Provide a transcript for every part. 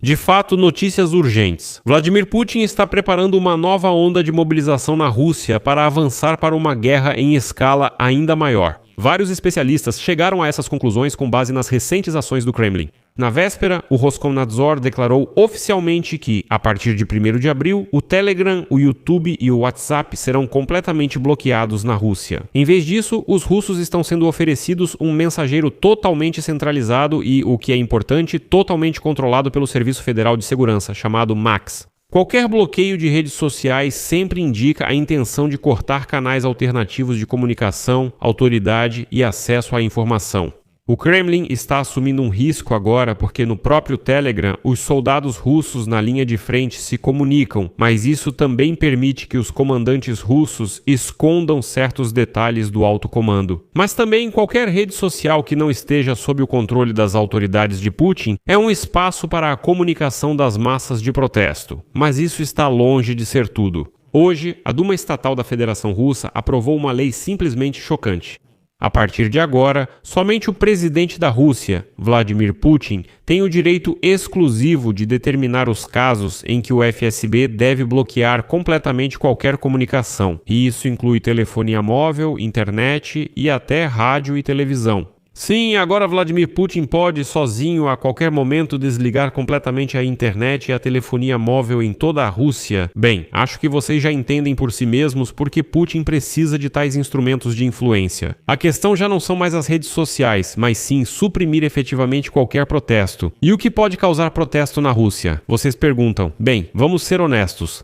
De fato, notícias urgentes. Vladimir Putin está preparando uma nova onda de mobilização na Rússia para avançar para uma guerra em escala ainda maior. Vários especialistas chegaram a essas conclusões com base nas recentes ações do Kremlin. Na véspera, o Roskomnadzor declarou oficialmente que, a partir de 1º de abril, o Telegram, o YouTube e o WhatsApp serão completamente bloqueados na Rússia. Em vez disso, os russos estão sendo oferecidos um mensageiro totalmente centralizado e, o que é importante, totalmente controlado pelo Serviço Federal de Segurança, chamado MAX. Qualquer bloqueio de redes sociais sempre indica a intenção de cortar canais alternativos de comunicação, autoridade e acesso à informação. O Kremlin está assumindo um risco agora porque no próprio Telegram os soldados russos na linha de frente se comunicam, mas isso também permite que os comandantes russos escondam certos detalhes do alto comando. Mas também qualquer rede social que não esteja sob o controle das autoridades de Putin é um espaço para a comunicação das massas de protesto. Mas isso está longe de ser tudo. Hoje, a Duma Estatal da Federação Russa aprovou uma lei simplesmente chocante. A partir de agora, somente o presidente da Rússia, Vladimir Putin, tem o direito exclusivo de determinar os casos em que o FSB deve bloquear completamente qualquer comunicação, e isso inclui telefonia móvel, internet e até rádio e televisão. Sim, agora Vladimir Putin pode, sozinho, a qualquer momento, desligar completamente a internet e a telefonia móvel em toda a Rússia. Bem, acho que vocês já entendem por si mesmos porque Putin precisa de tais instrumentos de influência. A questão já não são mais as redes sociais, mas sim suprimir efetivamente qualquer protesto. E o que pode causar protesto na Rússia? Vocês perguntam. Bem, vamos ser honestos.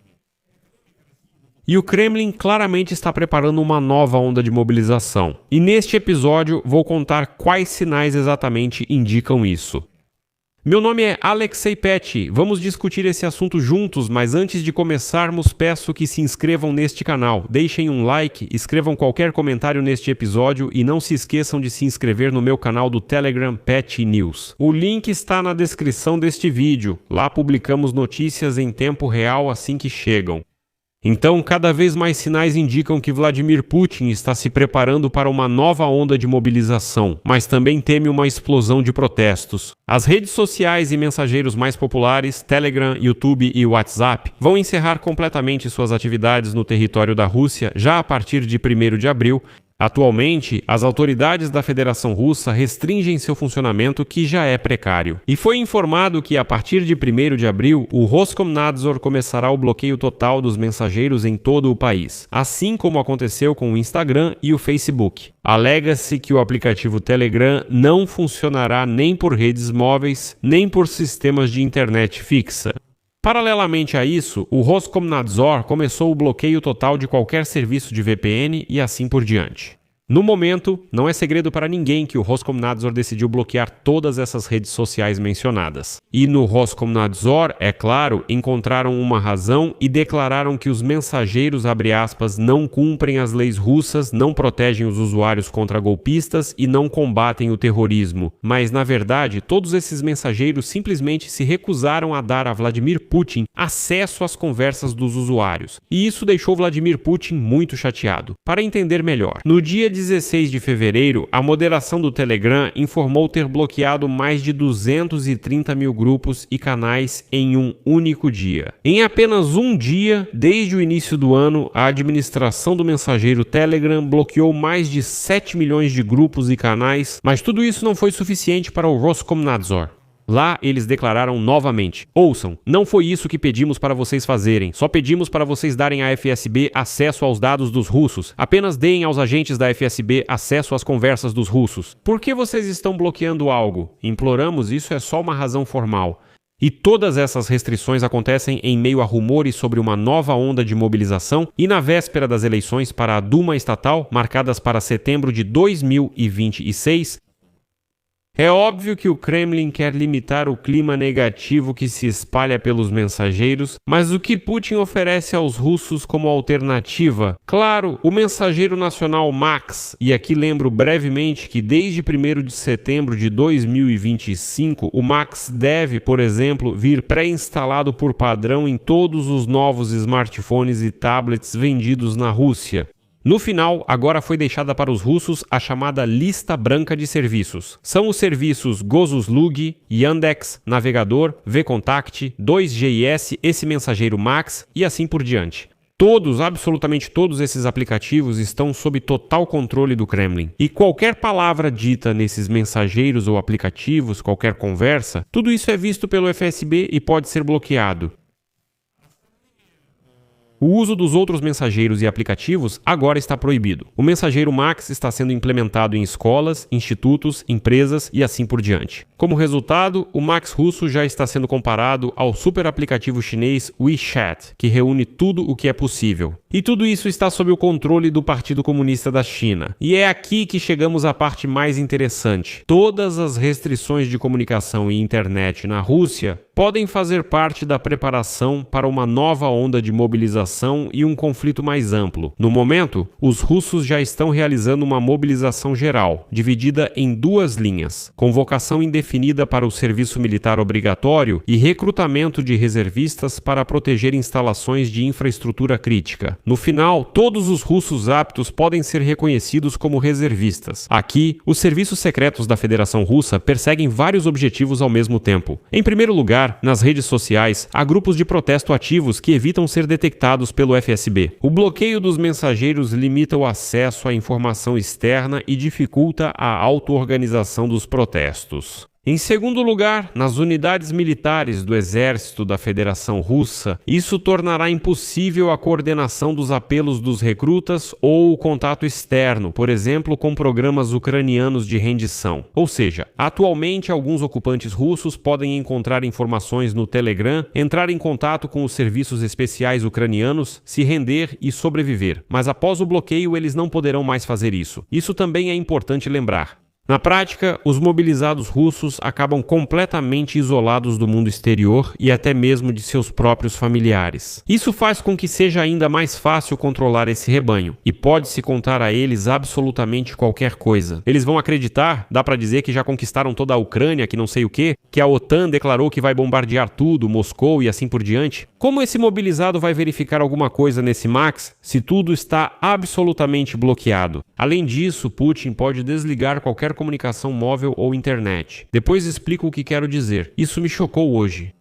E o Kremlin claramente está preparando uma nova onda de mobilização. E neste episódio vou contar quais sinais exatamente indicam isso. Meu nome é Alexei Pet, vamos discutir esse assunto juntos, mas antes de começarmos peço que se inscrevam neste canal, deixem um like, escrevam qualquer comentário neste episódio e não se esqueçam de se inscrever no meu canal do Telegram Pet News. O link está na descrição deste vídeo, lá publicamos notícias em tempo real assim que chegam. Então, cada vez mais sinais indicam que Vladimir Putin está se preparando para uma nova onda de mobilização, mas também teme uma explosão de protestos. As redes sociais e mensageiros mais populares, Telegram, YouTube e WhatsApp, vão encerrar completamente suas atividades no território da Rússia já a partir de 1º de abril. Atualmente, as autoridades da Federação Russa restringem seu funcionamento, que já é precário. E foi informado que, a partir de 1º de abril, o Roskomnadzor começará o bloqueio total dos mensageiros em todo o país, assim como aconteceu com o Instagram e o Facebook. Alega-se que o aplicativo Telegram não funcionará nem por redes móveis, nem por sistemas de internet fixa. Paralelamente a isso, o Roskomnadzor começou o bloqueio total de qualquer serviço de VPN e assim por diante. No momento, não é segredo para ninguém que o Roskomnadzor decidiu bloquear todas essas redes sociais mencionadas. E no Roskomnadzor, é claro, encontraram uma razão e declararam que os mensageiros, abre aspas, não cumprem as leis russas, não protegem os usuários contra golpistas e não combatem o terrorismo. Mas, na verdade, todos esses mensageiros simplesmente se recusaram a dar a Vladimir Putin acesso às conversas dos usuários. E isso deixou Vladimir Putin muito chateado. Para entender melhor, no dia 16 de fevereiro, a moderação do Telegram informou ter bloqueado mais de 230 mil grupos e canais em um único dia. Em apenas um dia, desde o início do ano, a administração do mensageiro Telegram bloqueou mais de 7 milhões de grupos e canais, mas tudo isso não foi suficiente para o Roskomnadzor. Lá, eles declararam novamente: ouçam, não foi isso que pedimos para vocês fazerem, só pedimos para vocês darem à FSB acesso aos dados dos russos, apenas deem aos agentes da FSB acesso às conversas dos russos. Por que vocês estão bloqueando algo? Imploramos, isso é só uma razão formal. E todas essas restrições acontecem em meio a rumores sobre uma nova onda de mobilização e na véspera das eleições para a Duma Estatal, marcadas para setembro de 2026, é óbvio que o Kremlin quer limitar o clima negativo que se espalha pelos mensageiros, mas o que Putin oferece aos russos como alternativa? Claro, o mensageiro nacional MAX, e aqui lembro brevemente que desde 1º de setembro de 2025, o MAX deve, por exemplo, vir pré-instalado por padrão em todos os novos smartphones e tablets vendidos na Rússia. No final, agora foi deixada para os russos a chamada lista branca de serviços. São os serviços Gozuslug, Yandex, Navegador, VKontakte, 2GIS, esse mensageiro Max e assim por diante. Todos, absolutamente todos esses aplicativos estão sob total controle do Kremlin. E qualquer palavra dita nesses mensageiros ou aplicativos, qualquer conversa, tudo isso é visto pelo FSB e pode ser bloqueado. O uso dos outros mensageiros e aplicativos agora está proibido. O mensageiro Max está sendo implementado em escolas, institutos, empresas e assim por diante. Como resultado, o Max russo já está sendo comparado ao super aplicativo chinês WeChat, que reúne tudo o que é possível. E tudo isso está sob o controle do Partido Comunista da China. E é aqui que chegamos à parte mais interessante. Todas as restrições de comunicação e internet na Rússia podem fazer parte da preparação para uma nova onda de mobilização e um conflito mais amplo. No momento, os russos já estão realizando uma mobilização geral, dividida em duas linhas: convocação indefinida para o serviço militar obrigatório e recrutamento de reservistas para proteger instalações de infraestrutura crítica. No final, todos os russos aptos podem ser reconhecidos como reservistas. Aqui, os serviços secretos da Federação Russa perseguem vários objetivos ao mesmo tempo. Em primeiro lugar, nas redes sociais, há grupos de protesto ativos que evitam ser detectados pelo FSB. O bloqueio dos mensageiros limita o acesso à informação externa e dificulta a auto-organização dos protestos. Em segundo lugar, nas unidades militares do Exército da Federação Russa, isso tornará impossível a coordenação dos apelos dos recrutas ou o contato externo, por exemplo, com programas ucranianos de rendição. Ou seja, atualmente alguns ocupantes russos podem encontrar informações no Telegram, entrar em contato com os serviços especiais ucranianos, se render e sobreviver. Mas após o bloqueio, eles não poderão mais fazer isso. Isso também é importante lembrar. Na prática, os mobilizados russos acabam completamente isolados do mundo exterior e até mesmo de seus próprios familiares. Isso faz com que seja ainda mais fácil controlar esse rebanho, e pode-se contar a eles absolutamente qualquer coisa. Eles vão acreditar, dá pra dizer que já conquistaram toda a Ucrânia, que não sei o quê, que a OTAN declarou que vai bombardear tudo, Moscou e assim por diante. Como esse mobilizado vai verificar alguma coisa nesse Max se tudo está absolutamente bloqueado? Além disso, Putin pode desligar qualquer comunicação móvel ou internet. Depois explico o que quero dizer. Isso me chocou hoje.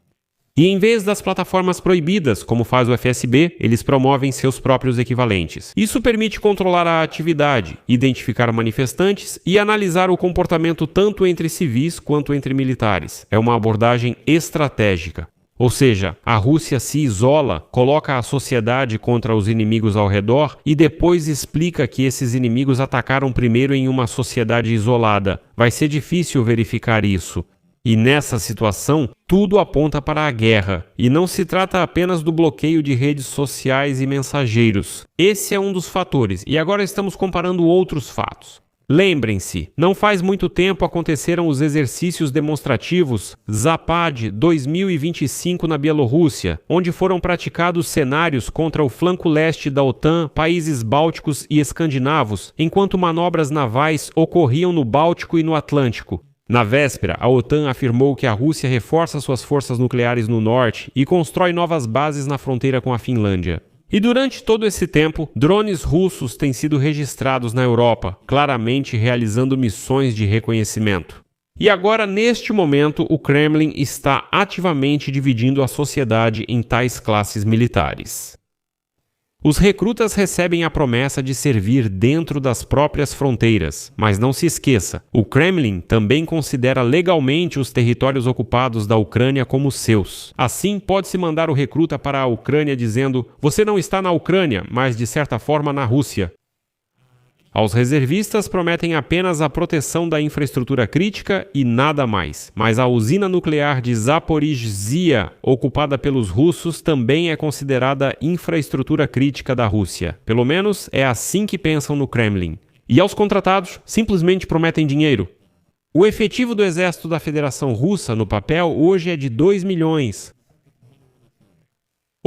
E em vez das plataformas proibidas, como faz o FSB, eles promovem seus próprios equivalentes. Isso permite controlar a atividade, identificar manifestantes e analisar o comportamento tanto entre civis quanto entre militares. É uma abordagem estratégica. Ou seja, a Rússia se isola, coloca a sociedade contra os inimigos ao redor e depois explica que esses inimigos atacaram primeiro em uma sociedade isolada. Vai ser difícil verificar isso. E nessa situação, tudo aponta para a guerra. E não se trata apenas do bloqueio de redes sociais e mensageiros. Esse é um dos fatores, e agora estamos comparando outros fatos. Lembrem-se, não faz muito tempo aconteceram os exercícios demonstrativos Zapad 2025 na Bielorrússia, onde foram praticados cenários contra o flanco leste da OTAN, países bálticos e escandinavos, enquanto manobras navais ocorriam no Báltico e no Atlântico. Na véspera, a OTAN afirmou que a Rússia reforça suas forças nucleares no norte e constrói novas bases na fronteira com a Finlândia. E durante todo esse tempo, drones russos têm sido registrados na Europa, claramente realizando missões de reconhecimento. E agora, neste momento, o Kremlin está ativamente dividindo a sociedade em tais classes militares. Os recrutas recebem a promessa de servir dentro das próprias fronteiras, mas não se esqueça, o Kremlin também considera legalmente os territórios ocupados da Ucrânia como seus. Assim, pode-se mandar o recruta para a Ucrânia dizendo: "Você não está na Ucrânia, mas de certa forma na Rússia." Aos reservistas prometem apenas a proteção da infraestrutura crítica e nada mais. Mas a usina nuclear de Zaporizhzhia, ocupada pelos russos, também é considerada infraestrutura crítica da Rússia. Pelo menos é assim que pensam no Kremlin. E aos contratados, simplesmente prometem dinheiro. O efetivo do Exército da Federação Russa no papel hoje é de 2 milhões.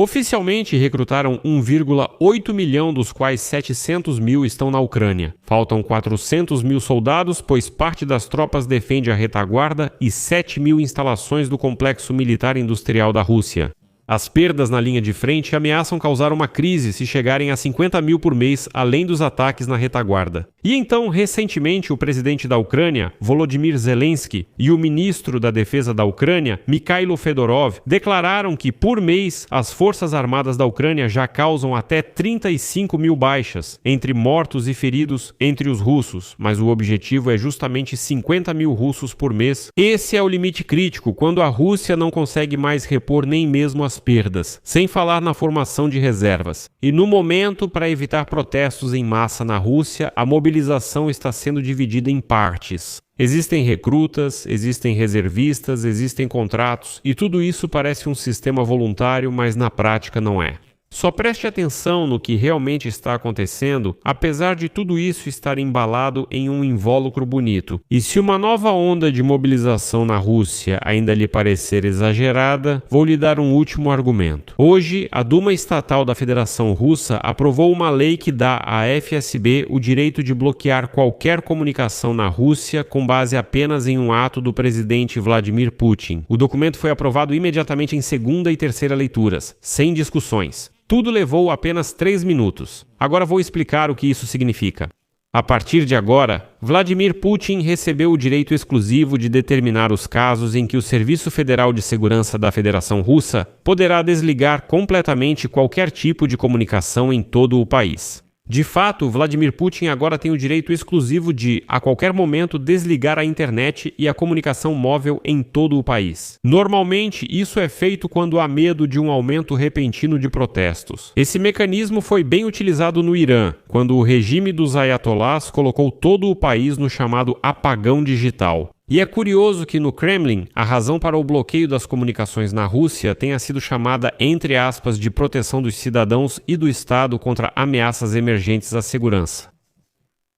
Oficialmente recrutaram 1,8 milhão, dos quais 700 mil estão na Ucrânia. Faltam 400 mil soldados, pois parte das tropas defende a retaguarda e 7 mil instalações do complexo militar industrial da Rússia. As perdas na linha de frente ameaçam causar uma crise se chegarem a 50 mil por mês, além dos ataques na retaguarda. E então, recentemente, o presidente da Ucrânia, Volodymyr Zelensky, e o ministro da Defesa da Ucrânia, Mikhailo Fedorov, declararam que, por mês, as Forças Armadas da Ucrânia já causam até 35 mil baixas, entre mortos e feridos entre os russos, mas o objetivo é justamente 50 mil russos por mês. Esse é o limite crítico, quando a Rússia não consegue mais repor nem mesmo as perdas, sem falar na formação de reservas. E no momento, para evitar protestos em massa na Rússia, a mobilização está sendo dividida em partes. Existem recrutas, existem reservistas, existem contratos, e tudo isso parece um sistema voluntário, mas na prática não é. Só preste atenção no que realmente está acontecendo, apesar de tudo isso estar embalado em um invólucro bonito. E se uma nova onda de mobilização na Rússia ainda lhe parecer exagerada, vou lhe dar um último argumento. Hoje, a Duma Estatal da Federação Russa aprovou uma lei que dá à FSB o direito de bloquear qualquer comunicação na Rússia com base apenas em um ato do presidente Vladimir Putin. O documento foi aprovado imediatamente em segunda e terceira leituras, sem discussões. Tudo levou apenas 3 minutos. Agora vou explicar o que isso significa. A partir de agora, Vladimir Putin recebeu o direito exclusivo de determinar os casos em que o Serviço Federal de Segurança da Federação Russa poderá desligar completamente qualquer tipo de comunicação em todo o país. De fato, Vladimir Putin agora tem o direito exclusivo de, a qualquer momento, desligar a internet e a comunicação móvel em todo o país. Normalmente, isso é feito quando há medo de um aumento repentino de protestos. Esse mecanismo foi bem utilizado no Irã, quando o regime dos ayatolás colocou todo o país no chamado apagão digital. E é curioso que no Kremlin, a razão para o bloqueio das comunicações na Rússia tenha sido chamada, entre aspas, de proteção dos cidadãos e do Estado contra ameaças emergentes à segurança.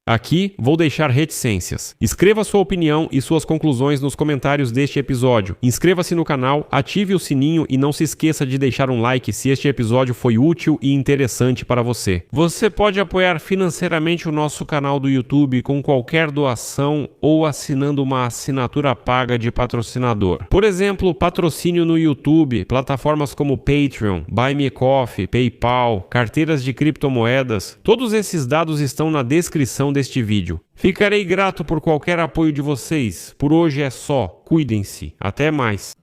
Aqui vou deixar reticências. Escreva sua opinião e suas conclusões nos comentários deste episódio. Inscreva-se no canal, ative o sininho e não se esqueça de deixar um like se este episódio foi útil e interessante para você. Você pode apoiar financeiramente o nosso canal do YouTube com qualquer doação ou assinando uma assinatura paga de patrocinador. Por exemplo, patrocínio no YouTube, plataformas como Patreon, Buy Me Coffee, PayPal, carteiras de criptomoedas. Todos esses dados estão na descrição deste vídeo. Ficarei grato por qualquer apoio de vocês. Por hoje é só. Cuidem-se. Até mais.